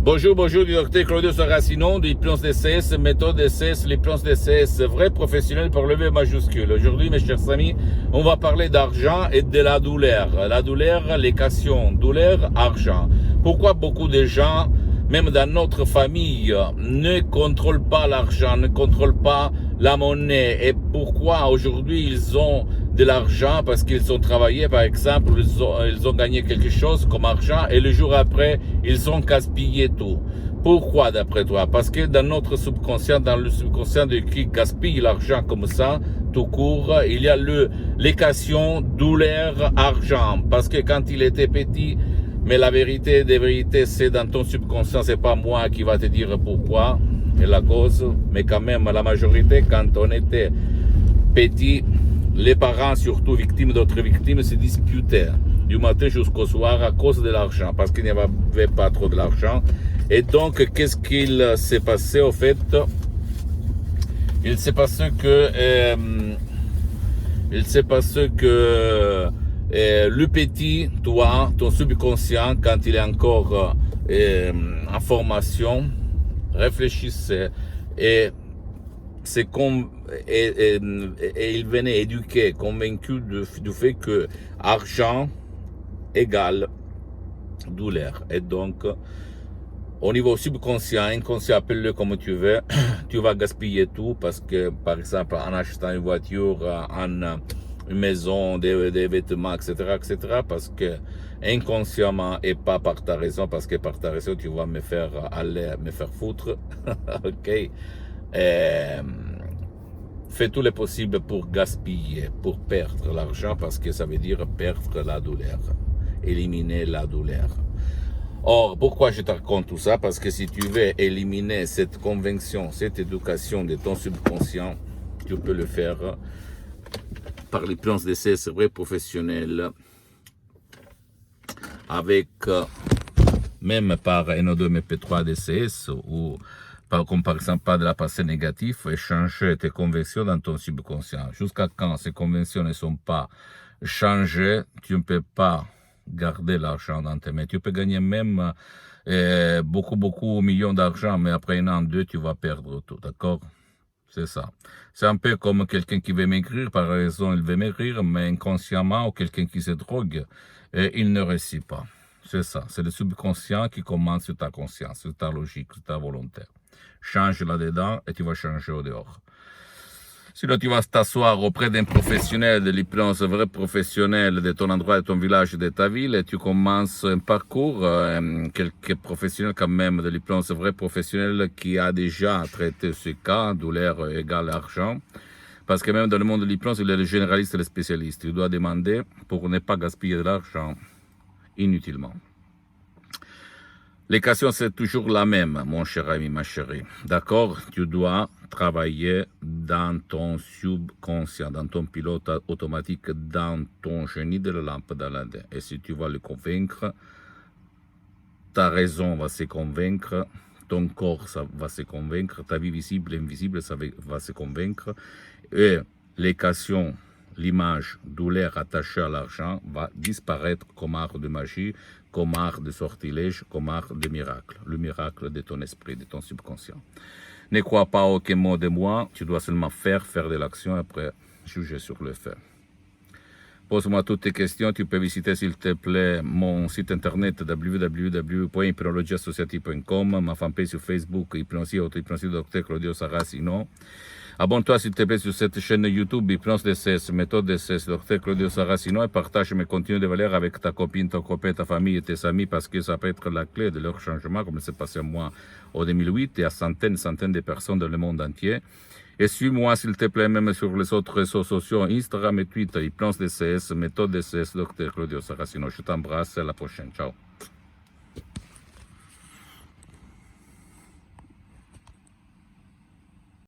Bonjour, bonjour du docteur Claudio Saracino, l'hypnose DCS, méthode DCS, l'hypnose DCS, vrai professionnel par le V majuscule. Aujourd'hui, mes chers amis, on va parler d'argent et de la douleur. La douleur, l'équation, douleur, argent. Pourquoi beaucoup de gens, même dans notre famille, ne contrôlent pas l'argent, ne contrôlent pas la monnaie? Et pourquoi aujourd'hui ils ont de l'argent? Parce qu'ils ont travaillé, par exemple, ils ont gagné quelque chose comme argent et le jour après, ils ont gaspillé tout. Pourquoi d'après toi? Parce que dans notre subconscient, dans le subconscient de qui gaspille l'argent comme ça, tout court, il y a l'équation douleur-argent. Parce que quand il était petit, mais la vérité des vérités, c'est dans ton subconscient, c'est pas moi qui va te dire pourquoi et la cause, mais quand même, la majorité, quand on était petit, les parents, surtout victimes d'autres victimes, se disputaient du matin jusqu'au soir à cause de l'argent, parce qu'il n'y avait pas trop de l'argent. Et donc, qu'est-ce qu'il s'est passé au fait? Il s'est passé que le petit, toi, ton subconscient, quand il est encore en formation, réfléchissait et il venait éduqué, convaincu du fait que argent égale douleur. Et donc, au niveau subconscient, inconscient, appelle-le comme tu veux, tu vas gaspiller tout parce que, par exemple, en achetant une voiture, une maison, des vêtements, etc., parce que inconsciemment et pas par ta raison, parce que par ta raison, tu vas me faire foutre, ok? Fais tout le possible pour gaspiller, pour perdre l'argent, parce que ça veut dire perdre la douleur, éliminer la douleur. Or, pourquoi je te raconte tout ça? Parce que si tu veux éliminer cette conviction, cette éducation de ton subconscient, tu peux le faire par l'hypnose DCS vrai professionnel, avec même par NO2 MP3 DCS ou comme par exemple pas de la passée négative, et changer tes convictions dans ton subconscient. Jusqu'à quand ces convictions ne sont pas changées, tu ne peux pas garder l'argent dans tes mains. Tu peux gagner même beaucoup millions d'argent, mais après un an, deux, tu vas perdre tout, d'accord? C'est ça. C'est un peu comme quelqu'un qui veut maigrir, par raison il veut maigrir, mais inconsciemment, ou quelqu'un qui se drogue, il ne réussit pas. C'est ça. C'est le subconscient qui commence sur ta conscience, sur ta logique, sur ta volonté. Change là-dedans et tu vas changer au dehors. Sinon, tu vas t'asseoir auprès d'un professionnel de l'hypnose, vrai professionnel de ton endroit, de ton village, de ta ville, et tu commences un parcours, quelques professionnels quand même de l'hypnose, vrai professionnel qui a déjà traité ce cas, douleur égale argent. Parce que même dans le monde de l'hypnose, il y a le généraliste et le spécialiste. Tu dois demander pour ne pas gaspiller de l'argent inutilement. L'équation, c'est toujours la même, mon cher ami, ma chérie. D'accord? Tu dois travailler dans ton subconscient, dans ton pilote automatique, dans ton génie de la lampe d'Aladin. Et si tu vas le convaincre, ta raison va se convaincre, ton corps ça va se convaincre, ta vie visible et invisible ça va se convaincre. Et l'équation, l'image douleur attachée à l'argent va disparaître comme art de magie, comme art de sortilège, comme art de miracle. Le miracle de ton esprit, de ton subconscient. Ne crois pas aucun mot de moi, tu dois seulement faire de l'action et après juger sur le fait. Pose-moi toutes tes questions, tu peux visiter s'il te plaît mon site internet www.hypnologieassociative.com, ma fanpage sur Facebook, Hypnosie, auto-hypnosie, Dr Claudio Saracino. Abonne-toi s'il te plaît sur cette chaîne YouTube Hypnose DCS, méthode DCS, Dr Claudio Saracino, et partage mes contenus de valeur avec ta copine, ton copain, ta famille et tes amis, parce que ça peut être la clé de leur changement, comme c'est passé à moi en 2008 et à centaines de personnes dans le monde entier. Et suis-moi s'il te plaît même sur les autres réseaux sociaux, Instagram et Twitter, Hypnose DCS, méthode DCS, Dr Claudio Saracino. Je t'embrasse, à la prochaine, ciao.